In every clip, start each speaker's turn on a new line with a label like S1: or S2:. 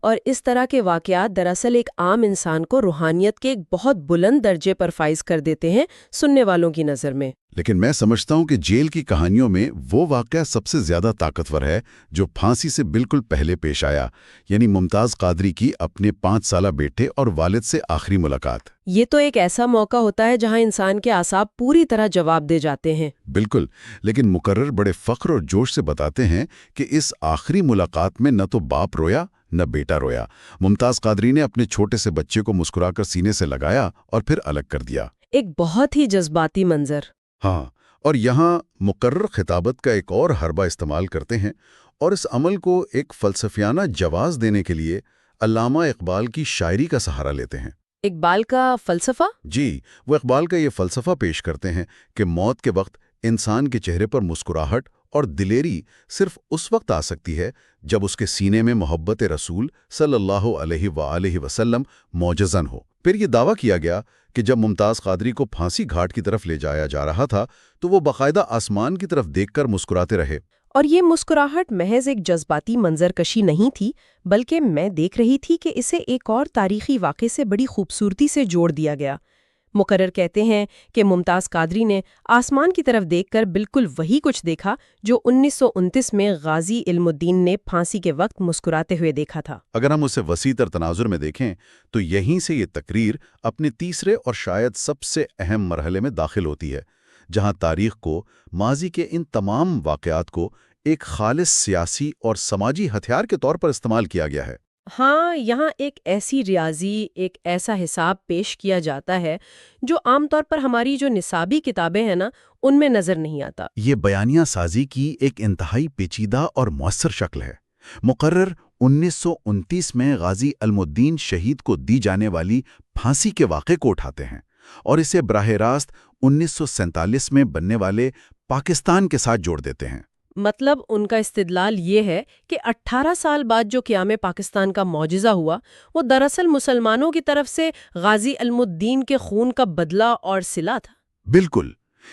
S1: اور اس طرح کے واقعات دراصل ایک عام انسان کو روحانیت کے ایک بہت بلند درجے پر فائز کر دیتے ہیں سننے والوں کی نظر میں۔
S2: لیکن میں سمجھتا ہوں کہ جیل کی کہانیوں میں وہ واقعہ سب سے زیادہ طاقتور ہے جو پھانسی سے بالکل پہلے پیش آیا، یعنی ممتاز قادری کی اپنے 5 سالہ بیٹے اور والد سے آخری ملاقات۔
S1: یہ تو ایک ایسا موقع ہوتا ہے جہاں انسان کے اعصاب پوری طرح جواب دے جاتے ہیں۔
S2: بالکل، لیکن مقرر بڑے فخر اور جوش سے بتاتے ہیں کہ اس آخری ملاقات میں نہ تو باپ رویا نہ بیٹا رویا۔ ممتاز قادری نے اپنے چھوٹے سے بچے کو مسکرا کر سینے سے لگایا اور پھر الگ کر دیا۔
S1: ایک بہت ہی جذباتی منظر۔
S2: ہاں، اور یہاں مقرر خطابت کا ایک اور حربہ استعمال کرتے ہیں اور اس عمل کو ایک فلسفیانہ جواز دینے کے لیے علامہ اقبال کی شاعری کا سہارا لیتے ہیں۔
S1: اقبال کا فلسفہ؟
S2: جی، وہ اقبال کا یہ فلسفہ پیش کرتے ہیں کہ موت کے وقت انسان کے چہرے پر مسکراہٹ اور دلیری صرف اس وقت آ سکتی ہے جب اس کے سینے میں محبت رسول صلی اللہ علیہ وآلہ وسلم موجزن ہو۔ پھر یہ دعویٰ کیا گیا کہ جب ممتاز قادری کو پھانسی گھاٹ کی طرف لے جایا جا رہا تھا تو وہ باقاعدہ آسمان کی طرف دیکھ کر مسکراتے رہے۔
S1: اور یہ مسکراہٹ محض ایک جذباتی منظر کشی نہیں تھی، بلکہ میں دیکھ رہی تھی کہ اسے ایک اور تاریخی واقعے سے بڑی خوبصورتی سے جوڑ دیا گیا۔ مقرر کہتے ہیں کہ ممتاز قادری نے آسمان کی طرف دیکھ کر بالکل وہی کچھ دیکھا جو 1929 میں غازی علم الدین نے پھانسی کے وقت مسکراتے ہوئے دیکھا تھا۔
S2: اگر ہم اسے وسیع تر تناظر میں دیکھیں تو یہیں سے یہ تقریر اپنے تیسرے اور شاید سب سے اہم مرحلے میں داخل ہوتی ہے، جہاں تاریخ کو، ماضی کے ان تمام واقعات کو ایک خالص سیاسی اور سماجی ہتھیار کے طور پر استعمال کیا گیا ہے۔
S1: ہاں، یہاں ایک ایسی ریاضی، ایک ایسا حساب پیش کیا جاتا ہے جو عام طور پر ہماری جو نصابی کتابیں ہیں نا، ان میں نظر نہیں آتا۔
S2: یہ بیانیہ سازی کی ایک انتہائی پیچیدہ اور مؤثر شکل ہے۔ مقرر 1929 میں غازی علم الدین شہید کو دی جانے والی پھانسی کے واقعے کو اٹھاتے ہیں اور اسے براہ راست 1947 میں بننے والے پاکستان کے ساتھ جوڑ دیتے ہیں۔
S1: مطلب ان کا استدلال یہ ہے کہ 18 سال بعد جو قیام پاکستان کا معجزہ ہوا، وہ دراصل مسلمانوں کی طرف سے غازی علم الدین کے خون کا بدلہ اور صلہ تھا۔
S2: بالکل،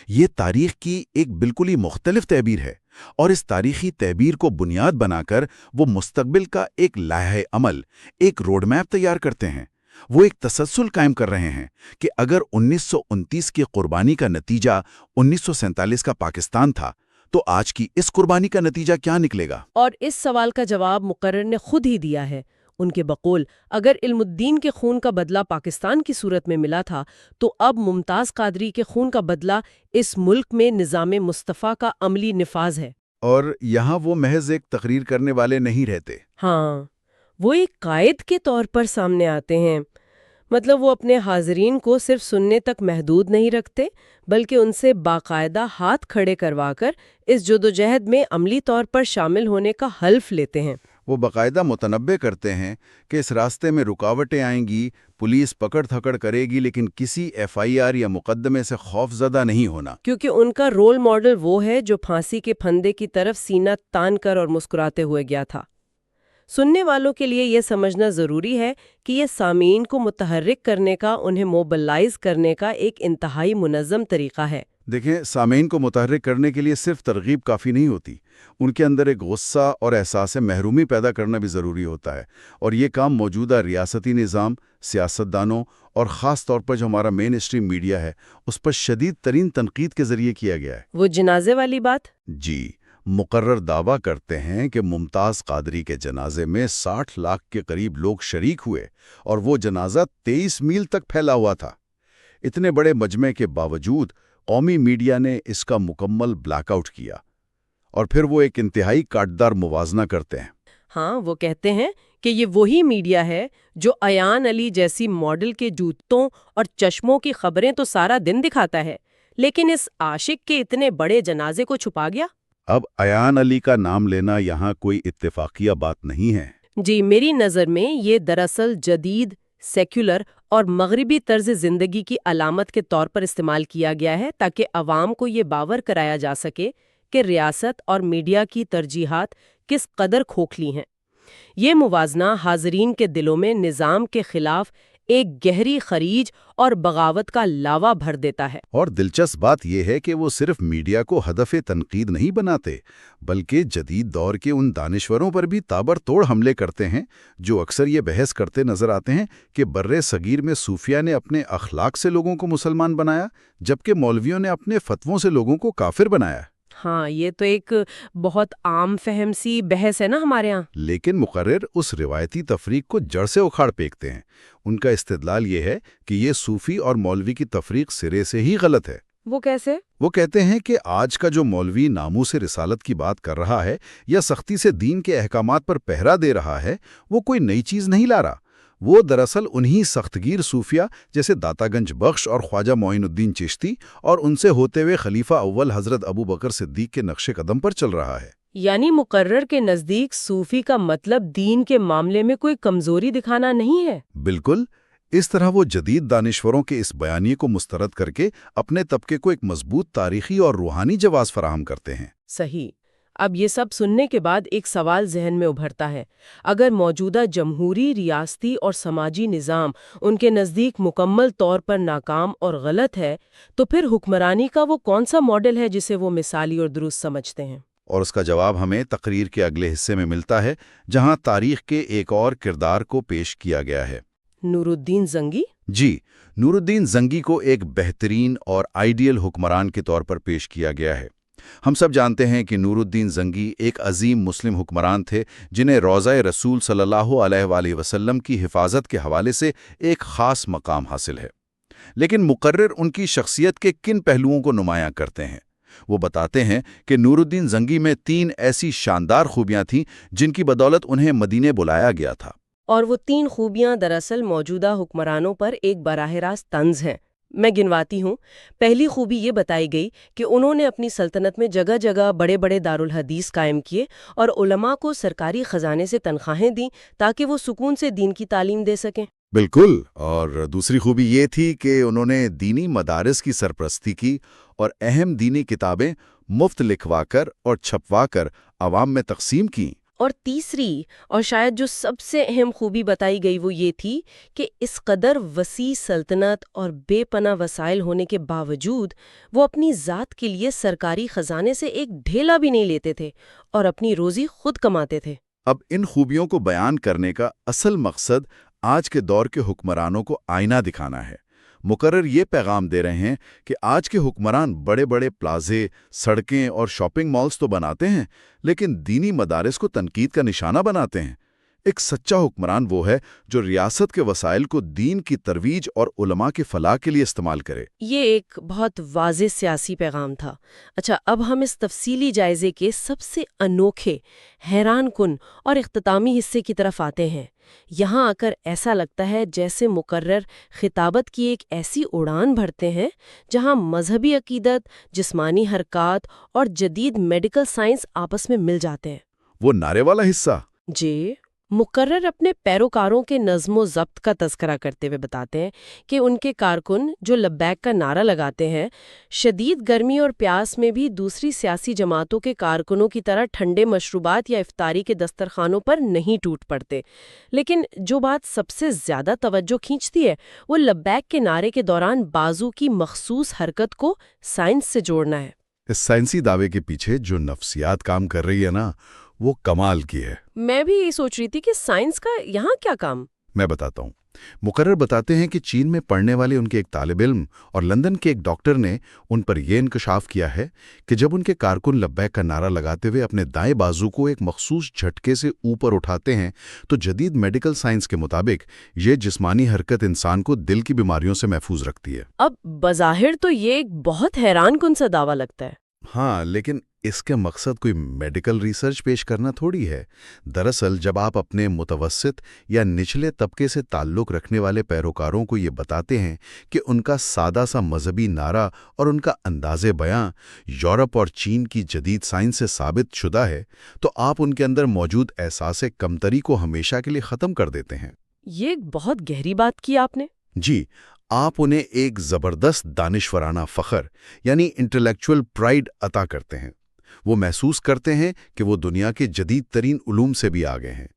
S2: یہ تاریخ کی ایک بالکل ہی مختلف تعبیر ہے، اور اس تاریخی تعبیر کو بنیاد بنا کر وہ مستقبل کا ایک لائحہ عمل، ایک روڈ میپ تیار کرتے ہیں۔ وہ ایک تسلسل قائم کر رہے ہیں کہ اگر 1929 کی قربانی کا نتیجہ 1947 کا پاکستان تھا تو آج کی اس قربانی کا نتیجہ کیا نکلے گا؟
S1: اور اس سوال کا جواب مقرر نے خود ہی دیا ہے۔ ان کے بقول اگر علم الدین کے خون کا بدلہ پاکستان کی صورت میں ملا تھا تو اب ممتاز قادری کے خون کا بدلہ اس ملک میں نظام مصطفیٰ کا عملی نفاذ ہے۔
S2: اور یہاں وہ محض ایک تقریر کرنے والے نہیں رہتے۔
S1: ہاں، وہ ایک قائد کے طور پر سامنے آتے ہیں۔ مطلب وہ اپنے حاضرین کو صرف سننے تک محدود نہیں رکھتے، بلکہ ان سے باقاعدہ ہاتھ کھڑے کروا کر اس جدوجہد میں عملی طور پر شامل ہونے کا حلف لیتے ہیں۔
S2: وہ باقاعدہ متنبع کرتے ہیں کہ اس راستے میں رکاوٹیں آئیں گی، پولیس پکڑ دھکڑ کرے گی، لیکن کسی FIR یا مقدمے سے خوف زدہ نہیں ہونا،
S1: کیونکہ ان کا رول ماڈل وہ ہے جو پھانسی کے پھندے کی طرف سینہ تان کر اور مسکراتے ہوئے گیا تھا۔ سننے والوں کے لیے یہ سمجھنا ضروری ہے کہ یہ سامعین کو متحرک کرنے کا، انہیں موبلائز کرنے کا ایک انتہائی منظم طریقہ ہے۔
S2: دیکھیں، سامعین کو متحرک کرنے کے لیے صرف ترغیب کافی نہیں ہوتی، ان کے اندر ایک غصہ اور احساس محرومی پیدا کرنا بھی ضروری ہوتا ہے، اور یہ کام موجودہ ریاستی نظام، سیاستدانوں اور خاص طور پر جو ہمارا مین اسٹریم میڈیا ہے اس پر شدید ترین تنقید کے ذریعے کیا گیا ہے۔
S1: وہ جنازے والی بات؟
S2: جی، مقرر دعویٰ کرتے ہیں کہ ممتاز قادری کے جنازے میں 60 لاکھ کے قریب لوگ شریک ہوئے اور وہ جنازہ 23 میل تک پھیلا ہوا تھا۔ اتنے بڑے مجمع کے باوجود قومی میڈیا نے اس کا مکمل بلیک آؤٹ کیا، اور پھر وہ ایک انتہائی کاٹدار موازنہ کرتے ہیں۔
S1: ہاں، وہ کہتے ہیں کہ یہ وہی میڈیا ہے جو ایان علی جیسی ماڈل کے جوتوں اور چشموں کی خبریں تو سارا دن دکھاتا ہے، لیکن اس عاشق کے اتنے بڑے جنازے کو چھپا گیا۔
S2: اب ایان علی کا نام لینا یہاں کوئی اتفاقیہ بات نہیں ہے۔
S1: جی، میری نظر میں یہ دراصل جدید، سیکولر اور مغربی طرز زندگی کی علامت کے طور پر استعمال کیا گیا ہے تاکہ عوام کو یہ باور کرایا جا سکے کہ ریاست اور میڈیا کی ترجیحات کس قدر کھوکھلی ہیں۔ یہ موازنہ حاضرین کے دلوں میں نظام کے خلاف ایک گہری خریج اور بغاوت کا لاوا بھر دیتا ہے۔
S2: اور دلچسپ بات یہ ہے کہ وہ صرف میڈیا کو ہدف تنقید نہیں بناتے، بلکہ جدید دور کے ان دانشوروں پر بھی تابڑتوڑ حملے کرتے ہیں جو اکثر یہ بحث کرتے نظر آتے ہیں کہ برِ صغیر میں صوفیہ نے اپنے اخلاق سے لوگوں کو مسلمان بنایا، جبکہ مولویوں نے اپنے فتووں سے لوگوں کو کافر بنایا۔
S1: ہاں، یہ تو ایک بہت عام فہم سی بحث ہے نا ہمارے ہاں۔
S2: لیکن مقرر اس روایتی تفریق کو جڑ سے اکھاڑ پھینکتے ہیں۔ ان کا استدلال یہ ہے کہ یہ صوفی اور مولوی کی تفریق سرے سے ہی غلط ہے۔
S1: وہ کیسے؟
S2: وہ کہتے ہیں کہ آج کا جو مولوی ناموس رسالت کی بات کر رہا ہے یا سختی سے دین کے احکامات پر پہرا دے رہا ہے، وہ کوئی نئی چیز نہیں لا رہا۔ وہ دراصل انہی سختگیر صوفیہ جیسے داتا گنج بخش اور خواجہ معین الدین چشتی اور ان سے ہوتے ہوئے خلیفہ اول حضرت ابو بکر صدیق کے نقش قدم پر چل رہا ہے۔
S1: یعنی مقرر کے نزدیک صوفی کا مطلب دین کے معاملے میں کوئی کمزوری دکھانا نہیں ہے۔
S2: بالکل، اس طرح وہ جدید دانشوروں کے اس بیانیے کو مسترد کر کے اپنے طبقے کو ایک مضبوط تاریخی اور روحانی جواز فراہم کرتے ہیں۔
S1: صحیح۔ اب یہ سب سننے کے بعد ایک سوال ذہن میں ابھرتا ہے، اگر موجودہ جمہوری، ریاستی اور سماجی نظام ان کے نزدیک مکمل طور پر ناکام اور غلط ہے، تو پھر حکمرانی کا وہ کون سا ماڈل ہے جسے وہ مثالی اور درست سمجھتے ہیں؟
S2: اور اس کا جواب ہمیں تقریر کے اگلے حصے میں ملتا ہے، جہاں تاریخ کے ایک اور کردار کو پیش کیا گیا ہے۔
S1: نور الدین زنگی؟
S2: جی، نور الدین زنگی کو ایک بہترین اور آئیڈیل حکمران کے طور پر پیش کیا گیا ہے۔ ہم سب جانتے ہیں کہ نور الدین زنگی ایک عظیم مسلم حکمران تھے جنہیں روضہ رسول صلی اللہ علیہ وآلہ وسلم کی حفاظت کے حوالے سے ایک خاص مقام حاصل ہے۔ لیکن مقرر ان کی شخصیت کے کن پہلوؤں کو نمایاں کرتے ہیں؟ وہ بتاتے ہیں کہ نور الدین زنگی میں 3 ایسی شاندار خوبیاں تھیں جن کی بدولت انہیں مدینے بلایا گیا تھا۔
S1: اور وہ 3 خوبیاں دراصل موجودہ حکمرانوں پر ایک براہ راست طنز ہیں۔ میں گنواتی ہوں۔ پہلی خوبی یہ بتائی گئی کہ انہوں نے اپنی سلطنت میں جگہ جگہ بڑے بڑے دارالحدیث قائم کیے اور علماء کو سرکاری خزانے سے تنخواہیں دیں تاکہ وہ سکون سے دین کی تعلیم دے سکیں۔
S2: بالکل، اور دوسری خوبی یہ تھی کہ انہوں نے دینی مدارس کی سرپرستی کی اور اہم دینی کتابیں مفت لکھوا کر اور چھپوا کر عوام میں تقسیم کیں۔
S1: اور تیسری اور شاید جو سب سے اہم خوبی بتائی گئی وہ یہ تھی کہ اس قدر وسیع سلطنت اور بے پناہ وسائل ہونے کے باوجود وہ اپنی ذات کے لیے سرکاری خزانے سے ایک ڈھیلا بھی نہیں لیتے تھے اور اپنی روزی خود کماتے تھے۔
S2: اب ان خوبیوں کو بیان کرنے کا اصل مقصد آج کے دور کے حکمرانوں کو آئینہ دکھانا ہے۔ مقرر یہ پیغام دے رہے ہیں کہ آج کے حکمران بڑے بڑے پلازے، سڑکیں اور شاپنگ مالز تو بناتے ہیں، لیکن دینی مدارس کو تنقید کا نشانہ بناتے ہیں۔ ایک سچا حکمران وہ ہے جو ریاست کے وسائل کو دین کی ترویج اور علماء کی فلاح کے لیے استعمال کرے۔
S1: یہ ایک بہت واضح سیاسی پیغام تھا۔ اچھا، اب ہم اس تفصیلی جائزے کے سب سے انوکھے، حیران کن اور اختتامی حصے کی طرف آتے ہیں۔ یہاں آ کر ایسا لگتا ہے جیسے مقرر خطابت کی ایک ایسی اڑان بھرتے ہیں جہاں مذہبی عقیدت، جسمانی حرکات اور جدید میڈیکل سائنس آپس میں مل جاتے ہیں۔
S2: وہ نعرے والا حصہ؟
S1: جی، مقرر اپنے پیروکاروں کے نظم و ضبط کا تذکرہ کرتے ہوئے بتاتے ہیں کہ ان کے کارکن جو لبیک کا نعرہ لگاتے ہیں، شدید گرمی اور پیاس میں بھی دوسری سیاسی جماعتوں کے کارکنوں کی طرح ٹھنڈے مشروبات یا افطاری کے دسترخوانوں پر نہیں ٹوٹ پڑتے۔ لیکن جو بات سب سے زیادہ توجہ کھینچتی ہے وہ لبیک کے نعرے کے دوران بازو کی مخصوص حرکت کو سائنس سے جوڑنا ہے۔
S2: اس سائنسی دعوے کے پیچھے جو نفسیات کام کر رہی ہے نا، وہ کمال کی ہے۔
S1: میں بھی یہ سوچ رہی تھی کہ سائنس کا یہاں کیا کام؟
S2: میں بتاتا ہوں۔ مقرر بتاتے ہیں کہ چین میں پڑھنے والے ان کے ایک طالب علم اور لندن کے ایک ڈاکٹر نے ان پر یہ انکشاف کیا ہے کہ جب ان کے کارکن لبیک کا نعرہ لگاتے ہوئے اپنے دائیں بازو کو ایک مخصوص جھٹکے سے اوپر اٹھاتے ہیں تو جدید میڈیکل سائنس کے مطابق یہ جسمانی حرکت انسان کو دل کی بیماریوں سے محفوظ رکھتی ہے۔
S1: اب بظاہر تو یہ ایک بہت حیران کن سا دعویٰ لگتا ہے۔
S2: ہاں، لیکن اس کے مقصد کوئی میڈیکل ریسرچ پیش کرنا تھوڑی ہے۔ دراصل جب آپ اپنے متوسط یا نچلے طبقے سے تعلق رکھنے والے پیروکاروں کو یہ بتاتے ہیں کہ ان کا سادہ سا مذہبی نعرہ اور ان کا انداز بیاں یورپ اور چین کی جدید سائنس سے ثابت شدہ ہے، تو آپ ان کے اندر موجود احساس کمتری کو ہمیشہ کے لیے ختم کر دیتے ہیں۔
S1: یہ ایک بہت گہری بات کی آپ نے۔
S2: جی، آپ انہیں ایک زبردست دانشورانہ فخر یعنی انٹلیکچول پرائیڈ عطا کرتے ہیں۔ وہ محسوس کرتے ہیں کہ وہ دنیا کے جدید ترین علوم سے بھی آگے ہیں۔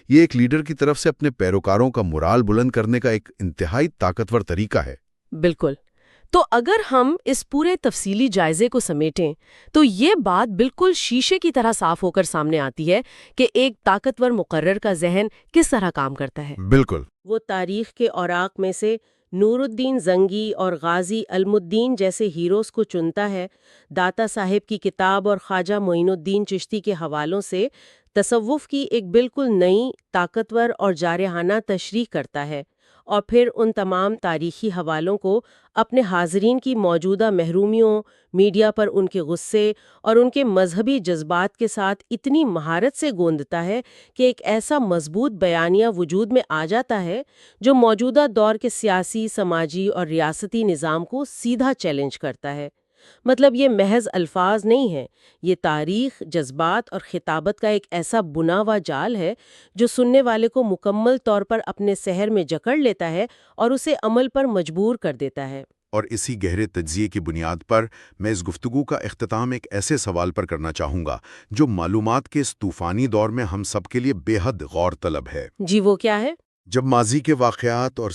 S2: یہ ایک لیڈر کی طرف سے اپنے پیروکاروں کا مورال بلند کرنے کا ایک انتہائی طاقتور طریقہ ہے۔
S1: بالکل۔ تو اگر ہم اس پورے تفصیلی جائزے کو سمیٹیں تو یہ بات بالکل شیشے کی طرح صاف ہو کر سامنے آتی ہے کہ ایک طاقتور مقرر کا ذہن کس طرح کام کرتا ہے۔
S2: بالکل۔
S1: وہ تاریخ کے اوراق میں سے نور الدین زنگی اور غازی علم الدین جیسے ہیروز کو چنتا ہے، داتا صاحب کی کتاب اور خواجہ معین الدین چشتی کے حوالوں سے تصوف کی ایک بالکل نئی، طاقتور اور جارحانہ تشریح کرتا ہے، اور پھر ان تمام تاریخی حوالوں کو اپنے حاضرین کی موجودہ محرومیوں، میڈیا پر ان کے غصے اور ان کے مذہبی جذبات کے ساتھ اتنی مہارت سے گوندتا ہے کہ ایک ایسا مضبوط بیانیہ وجود میں آ جاتا ہے جو موجودہ دور کے سیاسی، سماجی اور ریاستی نظام کو سیدھا چیلنج کرتا ہے۔ مطلب یہ محض الفاظ نہیں ہے، یہ تاریخ، جذبات اور خطابت کا ایک ایسا بنا ہوا جال ہے جو سننے والے کو مکمل طور پر اپنے سحر میں جکڑ لیتا ہے اور اسے عمل پر مجبور کر دیتا ہے۔
S2: اور اسی گہرے تجزیے کی بنیاد پر میں اس گفتگو کا اختتام ایک ایسے سوال پر کرنا چاہوں گا جو معلومات کے اس طوفانی دور میں ہم سب کے لیے بے حد غور طلب ہے۔
S1: جی وہ کیا ہے؟
S2: جب ماضی کے واقعات اور